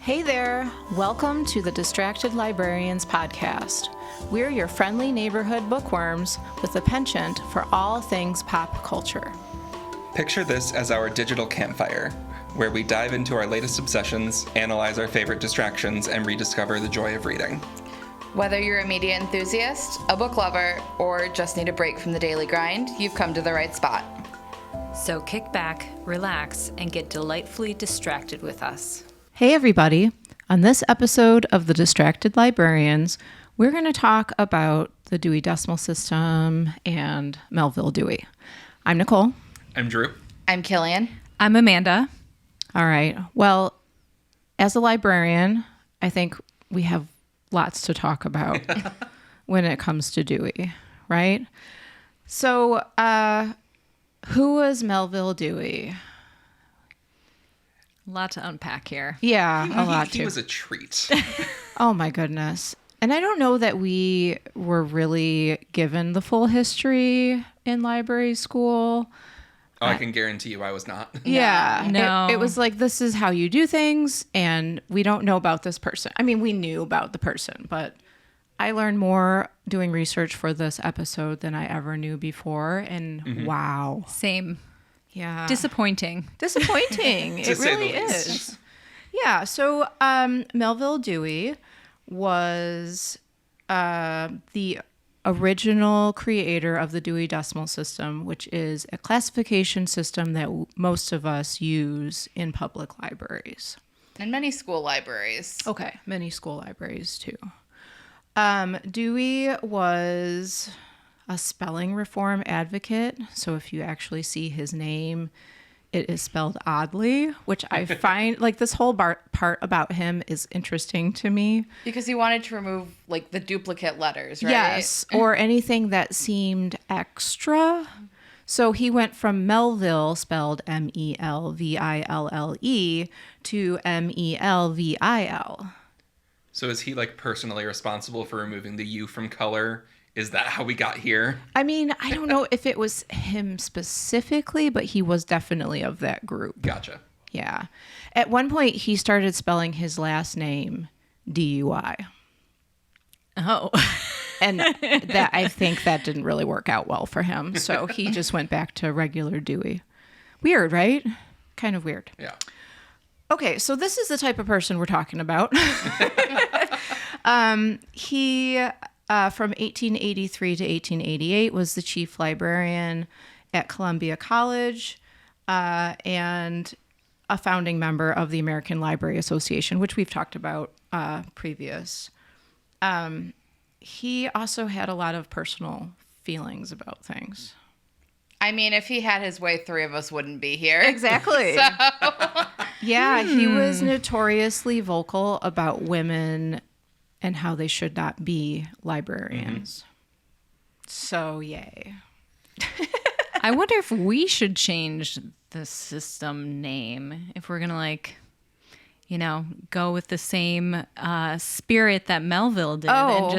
Hey there! Welcome to the Distracted Librarians podcast. We're your friendly neighborhood bookworms with a penchant for all things pop culture. Picture this as our digital campfire, where we dive into our latest obsessions, analyze our favorite distractions, and rediscover the joy of reading. Whether you're a media enthusiast, a book lover, or just need a break from the daily grind, you've come to the right spot. So kick back, relax, and get delightfully distracted with us. Hey everybody! On this episode of the Distracted Librarians, we're going to talk about the Dewey Decimal System and Melvil Dewey. I'm Nicole. I'm Drew. I'm Killian. I'm Amanda. All right. Well, as a librarian, I think we have lots to talk about when it comes to Dewey, right? So, who was Melvil Dewey? A lot to unpack here. Yeah, a lot He too. was a treat. Oh my goodness. And I don't know that we were really given the full history in library school. Oh, I can guarantee you I was not. Yeah. No. It was like, this is how you do things, and we don't know about this person. I mean, we knew about the person, but I learned more doing research for this episode than I ever knew before. And wow. Same. Yeah. Disappointing. Disappointing. To It say really the least. is. Yeah. So Melvil Dewey was the original creator of the Dewey Decimal System, which is a classification system that most of us use in public libraries. And many school libraries. Okay. Many school libraries too. Dewey was a spelling reform advocate. So if you actually see his name, it is spelled oddly, which I find like this whole part about him is interesting to me. Because he wanted to remove like the duplicate letters, right? Yes, or anything that seemed extra. So he went from Melville, spelled Melville, to Melvil. So is he like personally responsible for removing the U from color? Is that how we got here? I mean, I don't know if it was him specifically, but he was definitely of that group. Gotcha. Yeah. At one point, he started spelling his last name DUI. Oh. And that I think that didn't really work out well for him. So he just went back to regular Dewey. Weird, right? Kind of weird. Yeah. Okay, so this is the type of person we're talking about. He, from 1883 to 1888, was the chief librarian at Columbia College and a founding member of the American Library Association, which we've talked about previous. He also had a lot of personal feelings about things. I mean, if he had his way, three of us wouldn't be here. Exactly. Yeah, he was notoriously vocal about women and how they should not be librarians. So, yay. I wonder if we should change the system name if we're going to go with the same spirit that Melville did and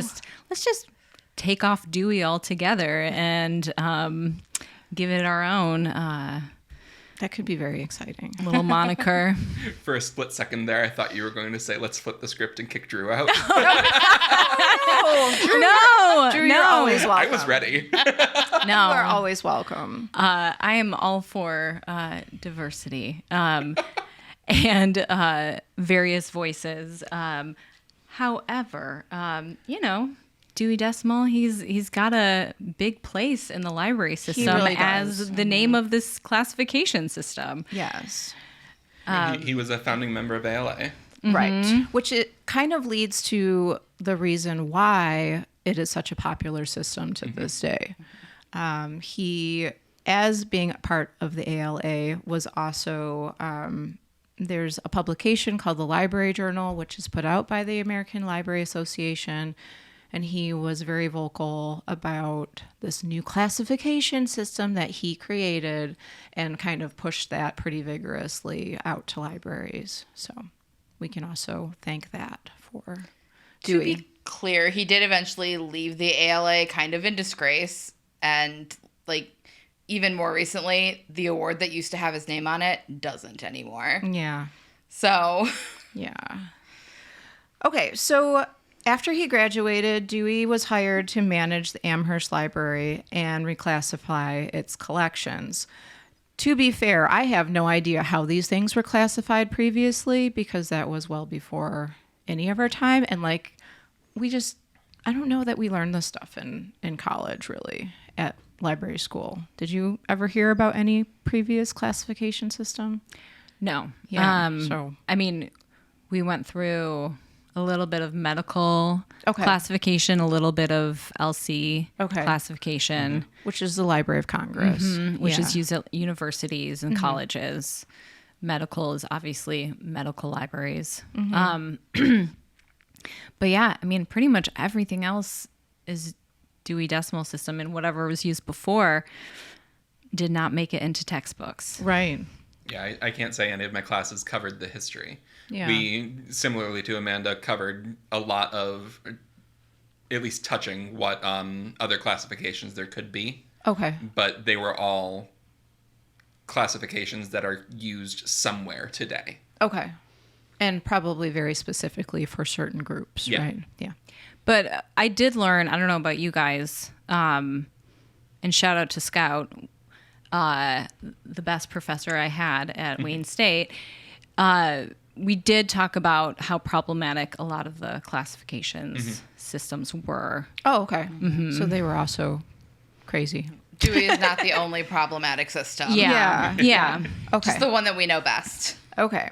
let's just take off Dewey altogether and give it our own That could be very exciting. little moniker. For a split second there, I thought you were going to say, let's flip the script and kick Drew out. No, Drew, you're always welcome. I was ready. You are no. always welcome. I am all for diversity and various voices. However, Dewey Decimal, he's got a big place in the library system really does. as the name of this classification system. Yes. He was a founding member of ALA. Right. Which it kind of leads to the reason why it is such a popular system to this day. He, as being a part of the ALA, was also, there's a publication called the Library Journal, which is put out by the American Library Association. And he was very vocal about this new classification system that he created and kind of pushed that pretty vigorously out to libraries. So we can also thank that for To Dewey. be clear, he did eventually leave the ALA kind of in disgrace. And like even more recently, the award that used to have his name on it doesn't anymore. Yeah. So Yeah. Okay, so after he graduated, Dewey was hired to manage the Amherst Library and reclassify its collections. To be fair, I have no idea how these things were classified previously because that was well before any of our time. And like, I don't know that we learned this stuff in college really at library school. Did you ever hear about any previous classification system? No. Yeah. So I mean, we went through a little bit of medical Okay. classification, a little bit of LC Okay. classification, which is the Library of Congress, which Yeah. is used at universities and colleges. Medical is obviously medical libraries. But yeah, I mean, pretty much everything else is Dewey Decimal System, and whatever was used before did not make it into textbooks. Right. Yeah, I can't say any of my classes covered the history. Yeah. We, similarly to Amanda, covered a lot of, at least touching what other classifications there could be. Okay. But they were all classifications that are used somewhere today. Okay. And probably very specifically for certain groups, Yeah. right? Yeah. But I did learn, I don't know about you guys, and shout out to Scout, the best professor I had at Wayne State. We did talk about how problematic a lot of the classifications systems were. Oh, okay. So they were also crazy. Dewey is not the only problematic system. Yeah. Yeah. Okay. Just the one that we know best. Okay.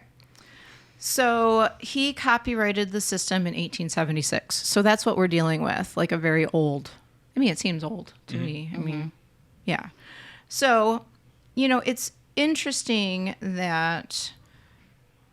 So he copyrighted the system in 1876. So that's what we're dealing with, like a very old. I mean, it seems old to me. I mean, yeah. So, it's interesting that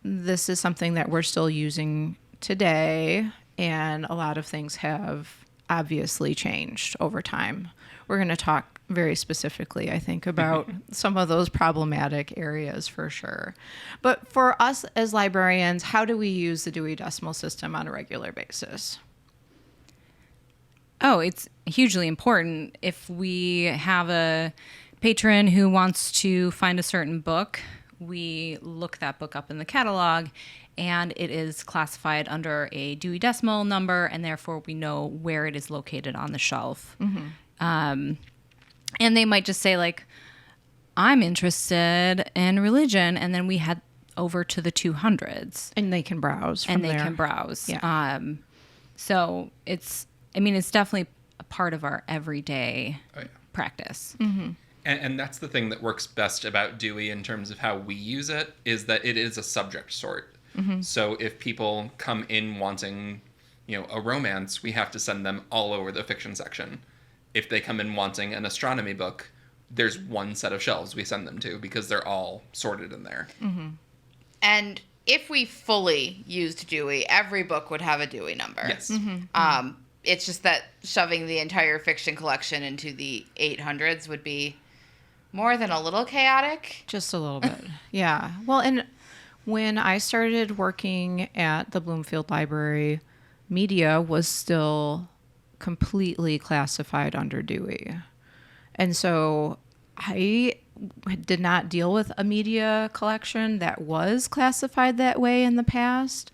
this is something that we're still using today, and a lot of things have obviously changed over time. We're going to talk very specifically, I think, about some of those problematic areas for sure. But for us as librarians, how do we use the Dewey Decimal System on a regular basis? Oh, it's hugely important. If we have a patron who wants to find a certain book, we look that book up in the catalog, and it is classified under a Dewey Decimal number, and therefore we know where it is located on the shelf. And they might just say, like, I'm interested in religion, and then we head over to the 200s. And they can browse from And they there. can browse. Yeah. So it's definitely a part of our everyday Oh, yeah. practice. And that's the thing that works best about Dewey in terms of how we use it, is that it is a subject sort. So if people come in wanting, a romance, we have to send them all over the fiction section. If they come in wanting an astronomy book, there's one set of shelves we send them to because they're all sorted in there. And if we fully used Dewey, every book would have a Dewey number. Yes. It's just that shoving the entire fiction collection into the 800s would be more than a little chaotic. Just a little bit. Yeah. Well, and when I started working at the Bloomfield Library, media was still completely classified under Dewey. And so I did not deal with a media collection that was classified that way in the past.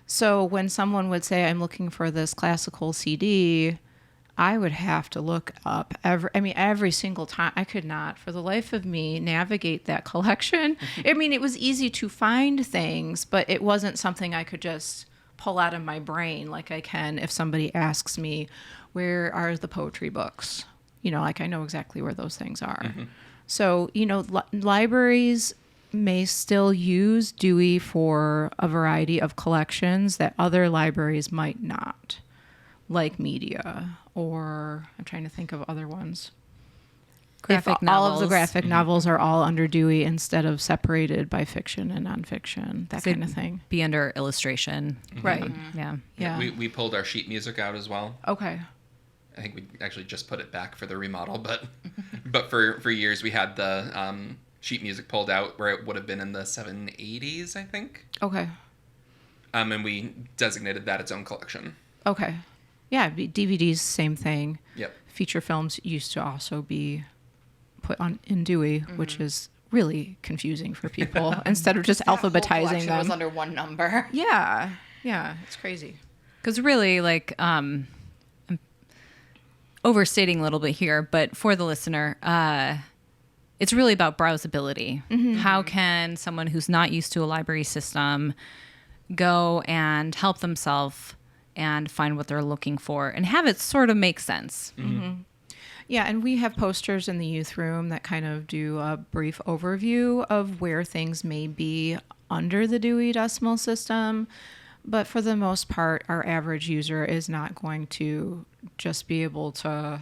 So when someone would say, I'm looking for this classical CD, I would have to look up every single time. I could not, for the life of me, navigate that collection. I mean, it was easy to find things, but it wasn't something I could just pull out of my brain like I can if somebody asks me, where are the poetry books? Like I know exactly where those things are. So, libraries may still use Dewey for a variety of collections that other libraries might not, like media, or I'm trying to think of other ones. Graphic If all of the novels. graphic novels are all under Dewey instead of separated by fiction and nonfiction, that So kind of thing. Be under illustration. Right. Yeah. Yeah. We pulled our sheet music out as well. Okay. I think we actually just put it back for the remodel, but for years we had the sheet music pulled out where it would have been in the 780s, I think. Okay. And we designated that its own collection. Okay. Yeah, DVDs, same thing. Yep. Feature films used to also be put on in Dewey, which is really confusing for people instead of just That whole alphabetizing collection them. was under one number. Yeah, it's crazy. Because really, like, I'm overstating a little bit here, but for the listener, it's really about browsability. How can someone who's not used to a library system go and help themselves and find what they're looking for and have it sort of make sense? Yeah, and we have posters in the youth room that kind of do a brief overview of where things may be under the Dewey Decimal System. But for the most part, our average user is not going to just be able to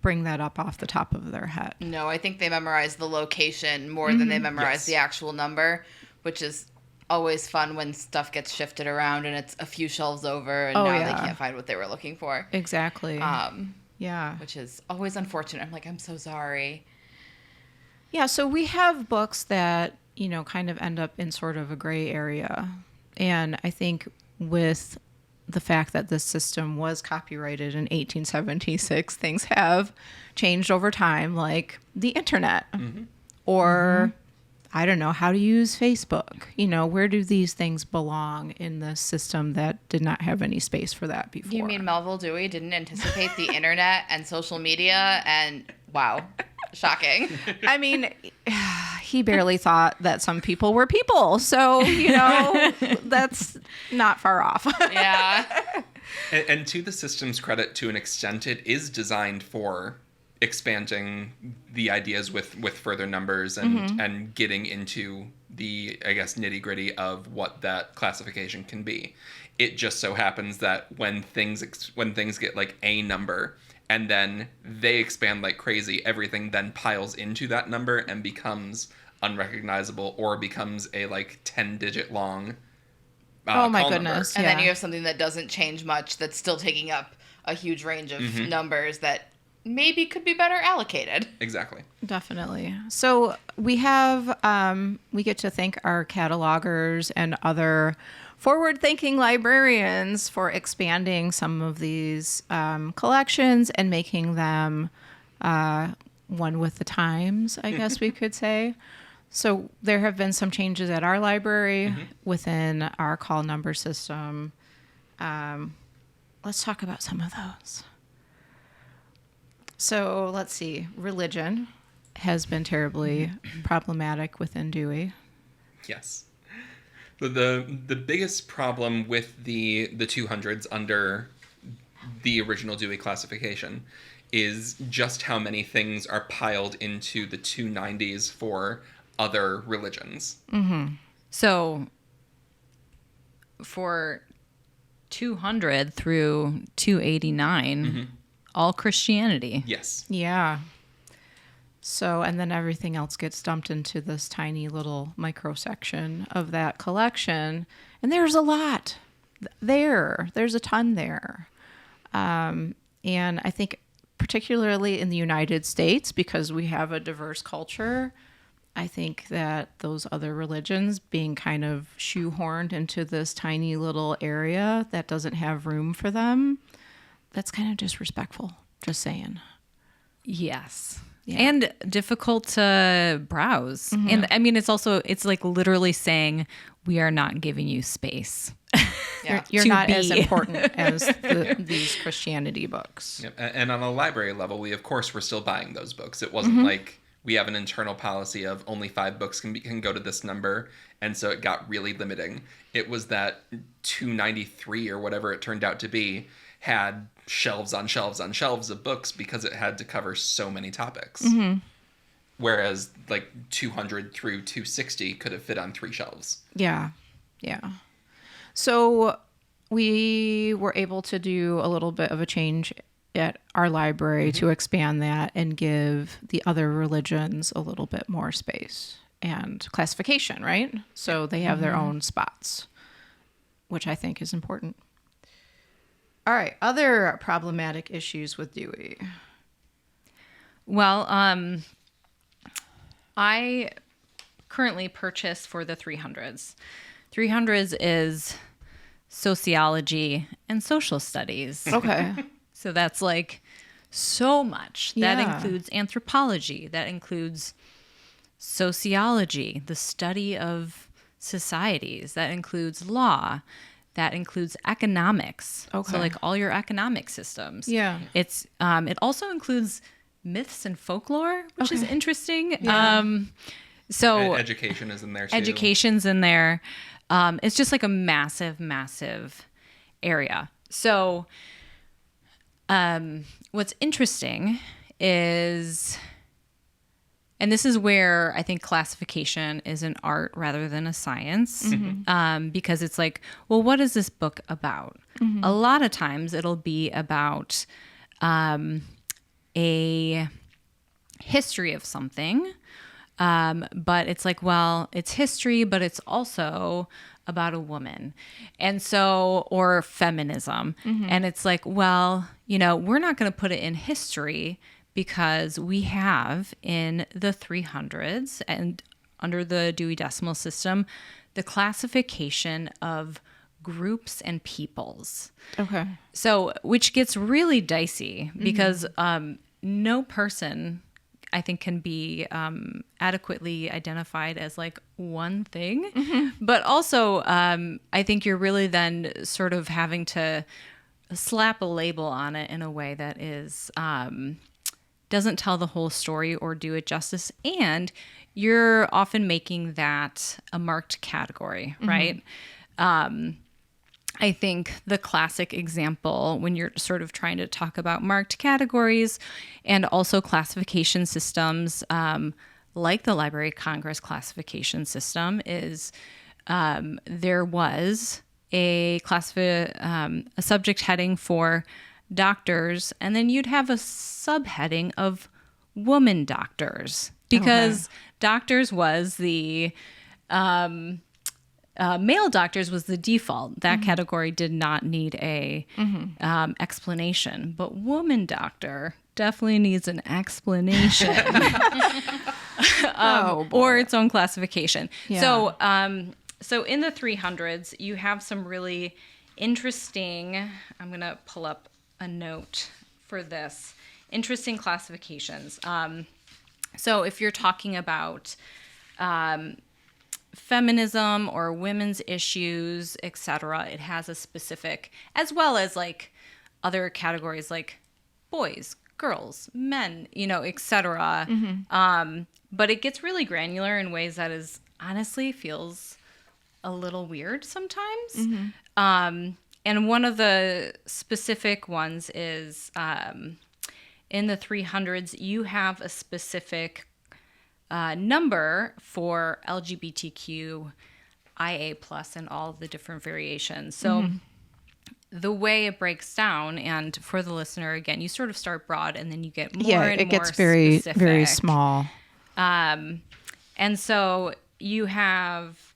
bring that up off the top of their head. No, I think they memorize the location more than they memorize the actual number, which is always fun when stuff gets shifted around and it's a few shelves over and now they can't find what they were looking for. Exactly. Yeah. Which is always unfortunate. I'm like, I'm so sorry. Yeah, so we have books that, you know, kind of end up in sort of a gray area. And I think with the fact that this system was copyrighted in 1876, things have changed over time, like the internet or I don't know, how to use Facebook. You know, where do these things belong in the system that did not have any space for that before? You mean Melvil Dewey didn't anticipate the internet and social media and wow, shocking. I mean, he barely thought that some people were people. So, you know, that's not far off. Yeah. And to the system's credit, to an extent, it is designed for expanding the ideas with further numbers and getting into the, I guess, nitty gritty of what that classification can be. It just so happens that when things get like a number and then they expand like crazy, everything then piles into that number and becomes unrecognizable or becomes a like 10-digit long oh my call goodness. number. And then you have something that doesn't change much that's still taking up a huge range of numbers that maybe could be better allocated. Exactly. Definitely. So we have, we get to thank our catalogers and other forward-thinking librarians for expanding some of these collections and making them one with the times, I guess we could say. So there have been some changes at our library within our call number system. Let's talk about some of those. So let's see. Religion has been terribly problematic within Dewey. Yes. The biggest problem with the 200s under the original Dewey classification is just how many things are piled into the 290s for other religions. So for 200 through 289, all Christianity. Yes. Yeah. So, and then everything else gets dumped into this tiny little microsection of that collection. And there's a lot there. There's a ton there. And I think particularly in the United States, because we have a diverse culture, I think that those other religions being kind of shoehorned into this tiny little area that doesn't have room for them, that's kind of disrespectful. Just saying. Yes. Yeah. And difficult to browse. And I mean, it's like literally saying, we are not giving you space. Yeah. You're to not be. as important as these Christianity books. Yep. And on a library level, we of course were still buying those books. It wasn't like we have an internal policy of only 5 books can go to this number, and so it got really limiting. It was that 293 or whatever it turned out to be had shelves on shelves on shelves of books because it had to cover so many topics. Whereas like 200 through 260 could have fit on 3 shelves. Yeah. Yeah. So we were able to do a little bit of a change at our library to expand that and give the other religions a little bit more space and classification, right? So they have their own spots, which I think is important. All right. Other problematic issues with Dewey. Well, I currently purchase for the 300s. 300s is sociology and social studies. Okay. So that's like so much. That Yeah. includes anthropology. That includes sociology, the study of societies. That includes law. that includes economics. Okay. So like all your economic systems. Yeah. It also includes myths and folklore, which is interesting. Yeah. So education is in there too. education's in there. It's just like a massive, massive area. So what's interesting is, and this is where I think classification is an art rather than a science, because it's like, well, what is this book about? A lot of times it'll be about a history of something, but it's like, well, it's history, but it's also about a woman. And so, or feminism. And it's like, well, we're not going to put it in history because we have in the 300s and under the Dewey Decimal System, the classification of groups and peoples. Okay. So, which gets really dicey because no person, I think, can be adequately identified as like one thing. But also, I think you're really then sort of having to slap a label on it in a way that is doesn't tell the whole story or do it justice. And you're often making that a marked category, right? I think the classic example when you're sort of trying to talk about marked categories and also classification systems, like the Library of Congress classification system, is there was a subject heading for doctors, and then you'd have a subheading of woman doctors, because doctors was the male doctors was the default. That category did not need a explanation, but woman doctor definitely needs an explanation. Or its own classification. Yeah. So in the 300s, you have some really interesting, I'm going to pull up a note for this, interesting classifications. So if you're talking about feminism or women's issues, etc., it has a specific, as well as like other categories like boys, girls, men, etc. But it gets really granular in ways that is honestly feels a little weird sometimes. And one of the specific ones is in the 300s, you have a specific number for LGBTQ IA plus and all the different variations. So the way it breaks down, and for the listener, again, you sort of start broad and then you get more and it more gets very, specific. very small. And so you have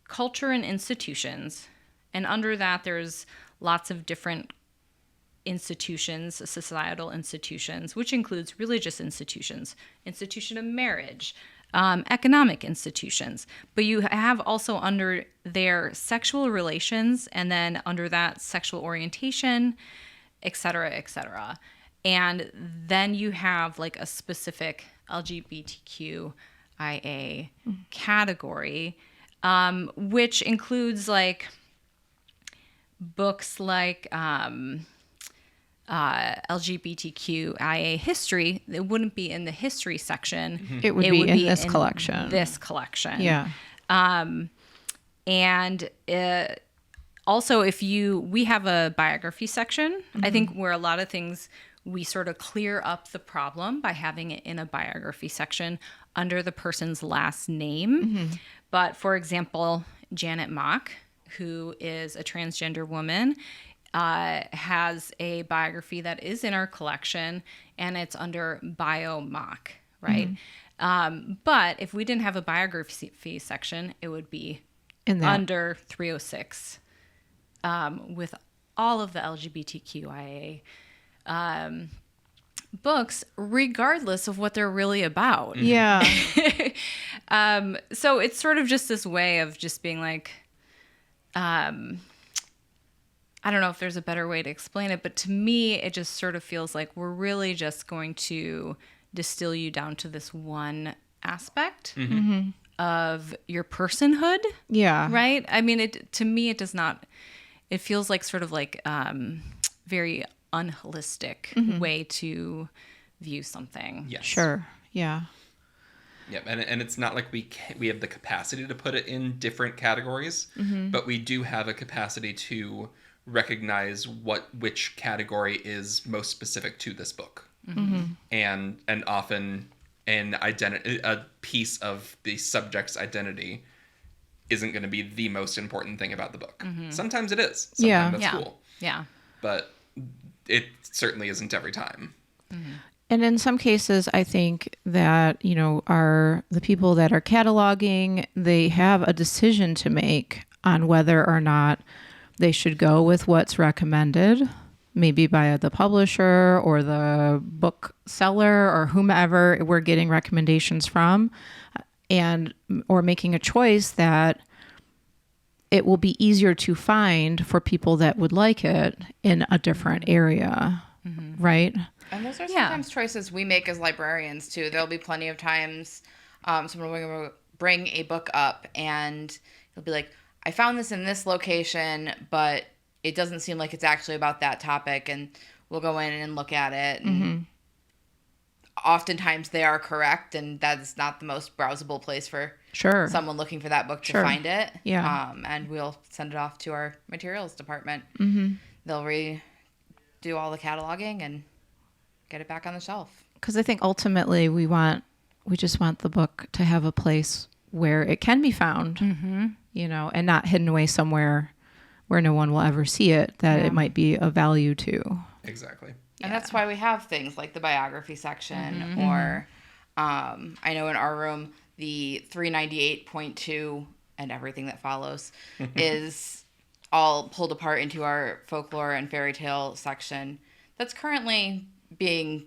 culture and institutions, and under that there's lots of different institutions, societal institutions, which includes religious institutions, institution of marriage, economic institutions. But you have also under there sexual relations, and then under that sexual orientation, et cetera, et cetera. And then you have like a specific LGBTQIA category, which includes like books like LGBTQIA history. It wouldn't be in the history section. It would be in this collection. This collection. Yeah. And also, we have a biography section. I think where a lot of things we sort of clear up the problem by having it in a biography section under the person's last name. But for example, Janet Mock, who is a transgender woman, has a biography that is in our collection, and it's under Bio Mock, right? But if we didn't have a biography section, it would be under 306 with all of the LGBTQIA books, regardless of what they're really about. Yeah. So it's sort of just this way of just being like, I don't know if there's a better way to explain it, but to me, it just sort of feels like we're really just going to distill you down to this one aspect of your personhood. Yeah. Right? I mean, to me, it does not, it feels like sort of like very unholistic way to view something. Yes. Sure. Yeah. Yep, and it's not like we have the capacity to put it in different categories, but we do have a capacity to recognize which category is most specific to this book, and often a piece of the subject's identity isn't going to be the most important thing about the book. Sometimes it is. Sometimes that's cool. Yeah. But it certainly isn't every time. And in some cases, I think that, the people that are cataloging, they have a decision to make on whether or not they should go with what's recommended, maybe by the publisher or the bookseller or whomever we're getting recommendations from, or making a choice that it will be easier to find for people that would like it in a different area, right? And those are sometimes choices we make as librarians, too. There'll be plenty of times someone will bring a book up and it'll be like, I found this in this location, but it doesn't seem like it's actually about that topic. And we'll go in and look at it. And oftentimes they are correct, and that is not the most browsable place for someone looking for that book to find it. Yeah. And we'll send it off to our materials department. They'll redo all the cataloging and get it back on the shelf. Because I think ultimately we just want the book to have a place where it can be found, and not hidden away somewhere where no one will ever see it, that it might be of value to. Exactly. And that's why we have things like the biography section, or I know in our room, the 398.2 and everything that follows is all pulled apart into our folklore and fairy tale section that's currently being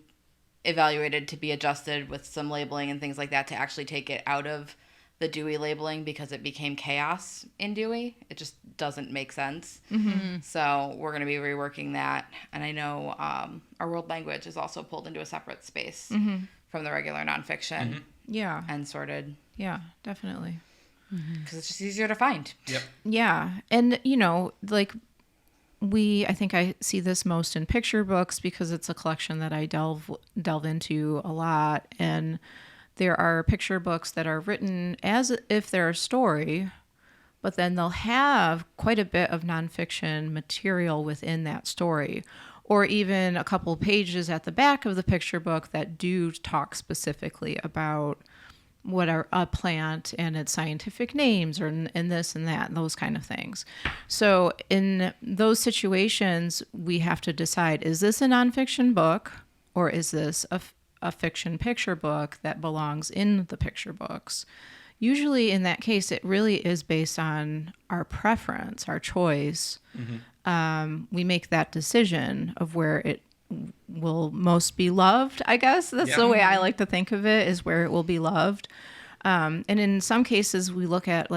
evaluated to be adjusted with some labeling and things like that to actually take it out of the Dewey labeling because it became chaos in Dewey. It just doesn't make sense. So we're going to be reworking that. And I know our world language is also pulled into a separate space from the regular nonfiction. Yeah. And sorted. Yeah, definitely. Because it's just easier to find. Yep. Yeah. And, I think I see this most in picture books because it's a collection that I delve into a lot. And there are picture books that are written as if they're a story, but then they'll have quite a bit of nonfiction material within that story, or even a couple pages at the back of the picture book that do talk specifically about what are a plant and its scientific names, or and this and that, and those kind of things. So in those situations, we have to decide, is this a nonfiction book, or is this a fiction picture book that belongs in the picture books? Usually in that case, it really is based on our preference, our choice. We make that decision of where it will most be loved, I guess. That's the way I like to think of it, is where it will be loved. And in some cases, we look at,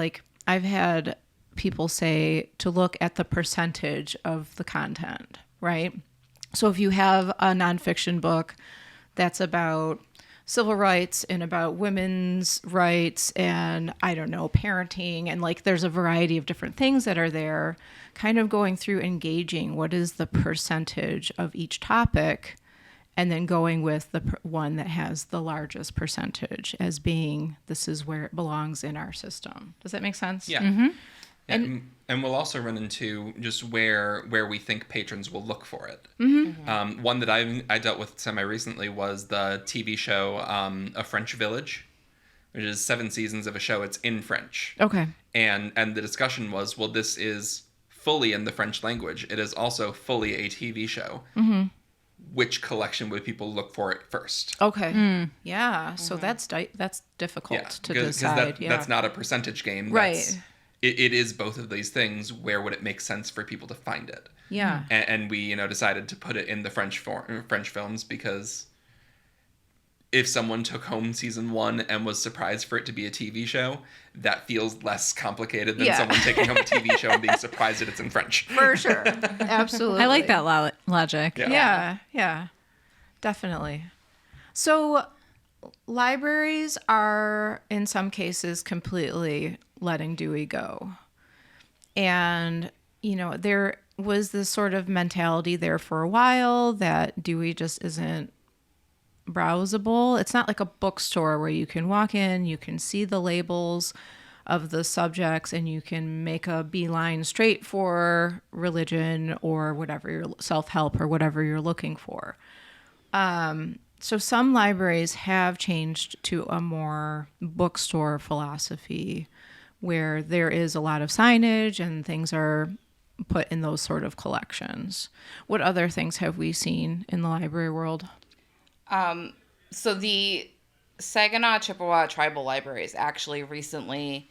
I've had people say to look at the percentage of the content, right? So if you have a nonfiction book that's about civil rights and about women's rights and, I don't know, parenting, and there's a variety of different things that are there, kind of going through engaging what is the percentage of each topic, and then going with the one that has the largest percentage as being, this is where it belongs in our system. Does that make sense? Yeah. And we'll also run into just where we think patrons will look for it. One that I dealt with semi-recently was the TV show A French Village, which is 7 seasons of a show. It's in French. Okay. And the discussion was, well, this is fully in the French language. It is also fully a TV show. Which collection would people look for it first? Okay. Yeah. So that's difficult to decide. That's not a percentage game. Right. It is both of these things. Where would it make sense for people to find it? Yeah. And we, decided to put it in the French films because if someone took home season 1 and was surprised for it to be a TV show, that feels less complicated than someone taking home a TV show and being surprised that it's in French. For sure. Absolutely. I like that logic. Yeah. Definitely. So libraries are, in some cases, completely letting Dewey go. And, there was this sort of mentality there for a while that Dewey just isn't browsable. It's not like a bookstore where you can walk in, you can see the labels of the subjects, and you can make a beeline straight for religion or whatever, your self-help or whatever you're looking for. So some libraries have changed to a more bookstore philosophy where there is a lot of signage and things are put in those sort of collections. What other things have we seen in the library world? So the Saginaw Chippewa Tribal Libraries actually recently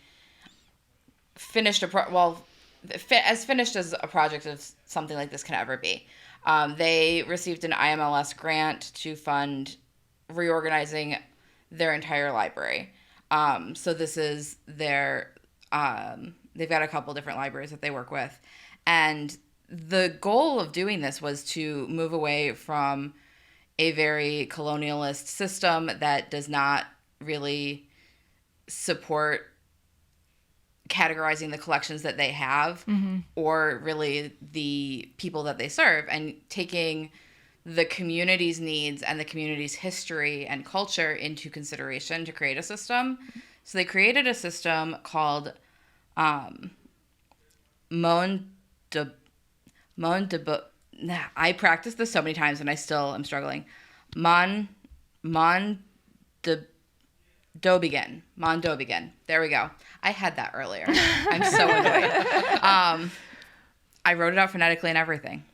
finished as finished as a project of something like this can ever be. They received an IMLS grant to fund reorganizing their entire library. So this is their, they've got a couple different libraries that they work with. And the goal of doing this was to move away from a very colonialist system that does not really support categorizing the collections that they have or really the people that they serve, and taking the community's needs and the community's history and culture into consideration to create a system. So they created a system called I practiced this so many times and I still am struggling. Mondobigan. There we go. I had that earlier. I'm so annoyed. I wrote it out phonetically and everything.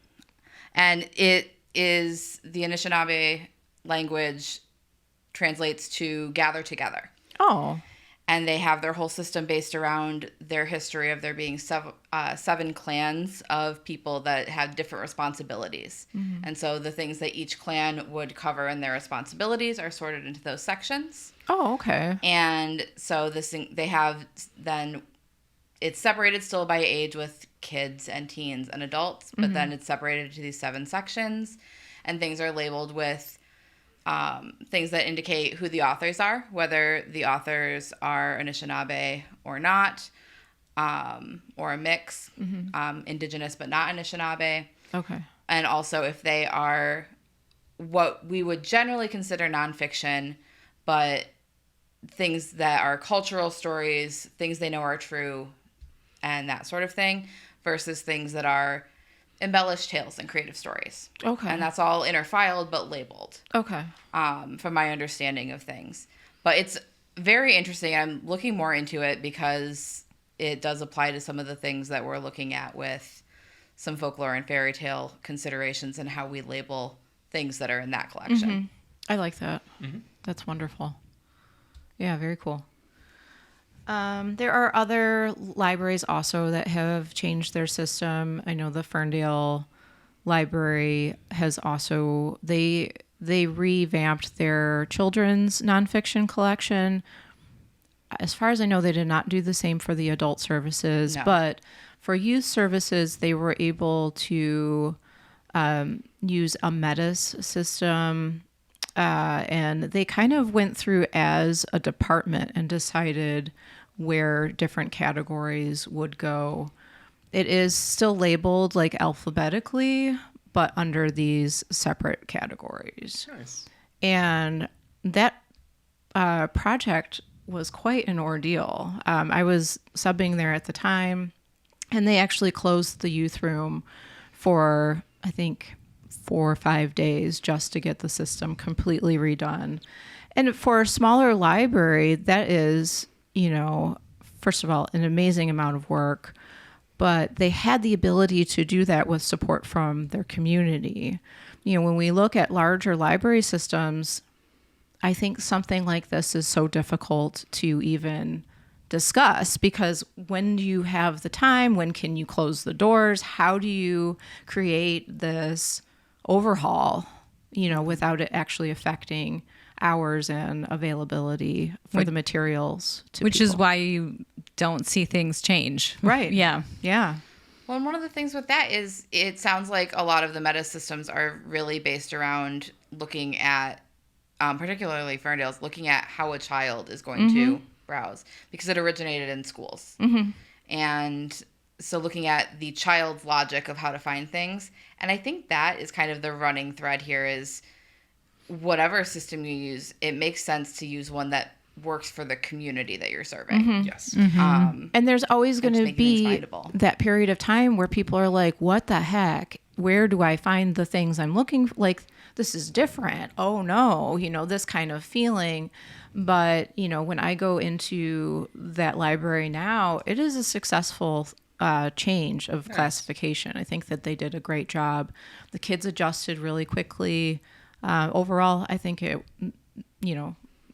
And it is the Anishinaabe language translates to gather together. Oh. And they have their whole system based around their history of there being seven clans of people that have different responsibilities. And so the things that each clan would cover in their responsibilities are sorted into those sections. Oh, okay. And so they have then, it's separated still by age with kids and teens and adults, but then it's separated to these 7 sections, and things are labeled with things that indicate who the authors are, whether the authors are Anishinaabe or not, or a mix, Indigenous but not Anishinaabe. Okay. And also if they are what we would generally consider nonfiction, but things that are cultural stories, things they know are true, and that sort of thing, versus things that are embellished tales and creative stories. Okay. And that's all interfiled but labeled. Okay. From my understanding of things. But it's very interesting. I'm looking more into it because it does apply to some of the things that we're looking at with some folklore and fairy tale considerations and how we label things that are in that collection. I like that. That's wonderful. Yeah, very cool. There are other libraries also that have changed their system. I know the Ferndale Library has also, they revamped their children's nonfiction collection. As far as I know, they did not do the same for the adult services, but for youth services, they were able to use a Metis system. And they kind of went through as a department and decided where different categories would go. It is still labeled like alphabetically, but under these separate categories. Nice. And that project was quite an ordeal. I was subbing there at the time, and they actually closed the youth room for, I think, 4 or 5 days just to get the system completely redone. And for a smaller library, that is, first of all, an amazing amount of work, but they had the ability to do that with support from their community. When we look at larger library systems, I think something like this is so difficult to even discuss, because when do you have the time? When can you close the doors? How do you create this overhaul, without it actually affecting hours and availability for the materials to Which people? is why you don't see things change. Right. Yeah. Yeah. Well, and one of the things with that is it sounds like a lot of the meta systems are really based around looking at particularly Ferndale's, looking at how a child is going to browse, because it originated in schools. And so looking at the child's logic of how to find things. And I think that is kind of the running thread here is whatever system you use, it makes sense to use one that works for the community that you're serving. Yes. And there's always going to just making things be findable. that period of time where people are like, what the heck? Where do I find the things I'm looking for? Like, this is different. Oh no, this kind of feeling. But, when I go into that library now, it is a successful change of classification. I think that they did a great job. The kids adjusted really quickly. Overall, I think it,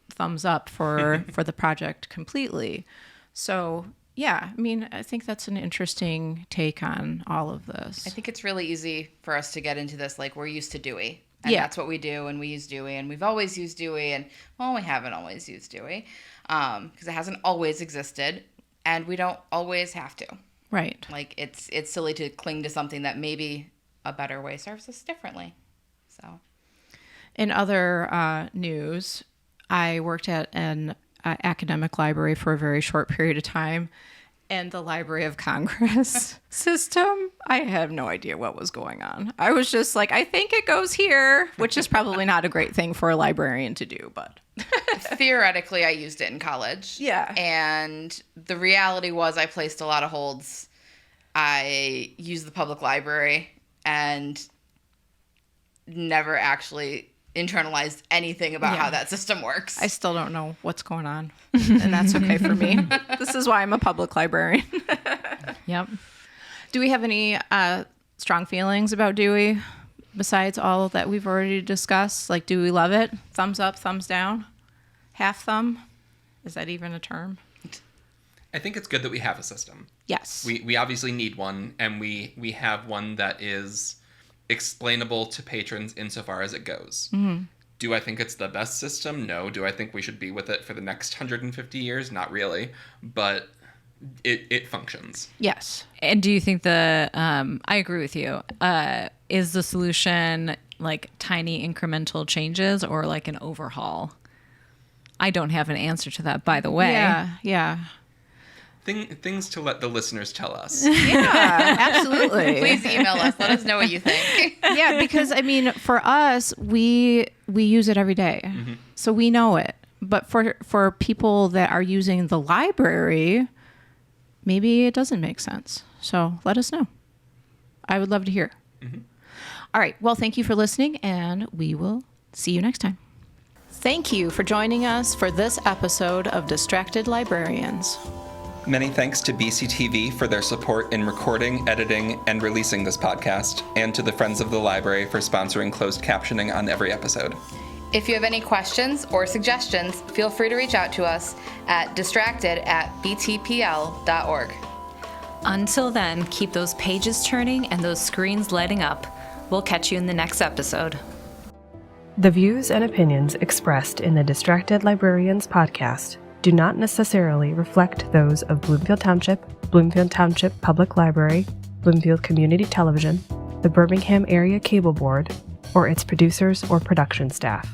thumbs up for the project completely. So yeah, I think that's an interesting take on all of this. I think it's really easy for us to get into this, like we're used to Dewey. And that's what we do, and we use Dewey, and we've always used Dewey, and we haven't always used Dewey, because it hasn't always existed, and we don't always have to. Right. Like, it's silly to cling to something that maybe a better way serves us differently. So, in other news, I worked at an academic library for a very short period of time, and the Library of Congress system, I have no idea what was going on. I was just like, I think it goes here, which is probably not a great thing for a librarian to do, but theoretically, I used it in college. Yeah. And the reality was I placed a lot of holds. I used the public library and never actually internalized anything about how that system works. I still don't know what's going on, and that's okay for me. This is why I'm a public librarian. Yep. Do we have any strong feelings about Dewey besides all that we've already discussed? Like, do we love it? Thumbs up, thumbs down, half thumb? Is that even a term? I think it's good that we have a system. Yes. We obviously need one, and we have one that is explainable to patrons insofar as it goes. Do I think it's the best system? No. Do I think we should be with it for the next 150 years? Not really. But it functions. Yes. And do you think I agree with you. Is the solution like tiny incremental changes or like an overhaul? I don't have an answer to that, by the way. Yeah. Things to let the listeners tell us. Yeah, absolutely. Please email us. Let us know what you think. Yeah, because for us, we use it every day, so we know it. But for people that are using the library, maybe it doesn't make sense. So let us know. I would love to hear. All right. Well, thank you for listening, and we will see you next time. Thank you for joining us for this episode of Distracted Librarians. Many thanks to BCTV for their support in recording, editing, and releasing this podcast, and to the Friends of the Library for sponsoring closed captioning on every episode. If you have any questions or suggestions, feel free to reach out to us at distracted@btpl.org. Until then, keep those pages turning and those screens lighting up. We'll catch you in the next episode. The views and opinions expressed in the Distracted Librarians podcast do not necessarily reflect those of Bloomfield Township Public Library, Bloomfield Community Television, the Birmingham Area Cable Board, or its producers or production staff.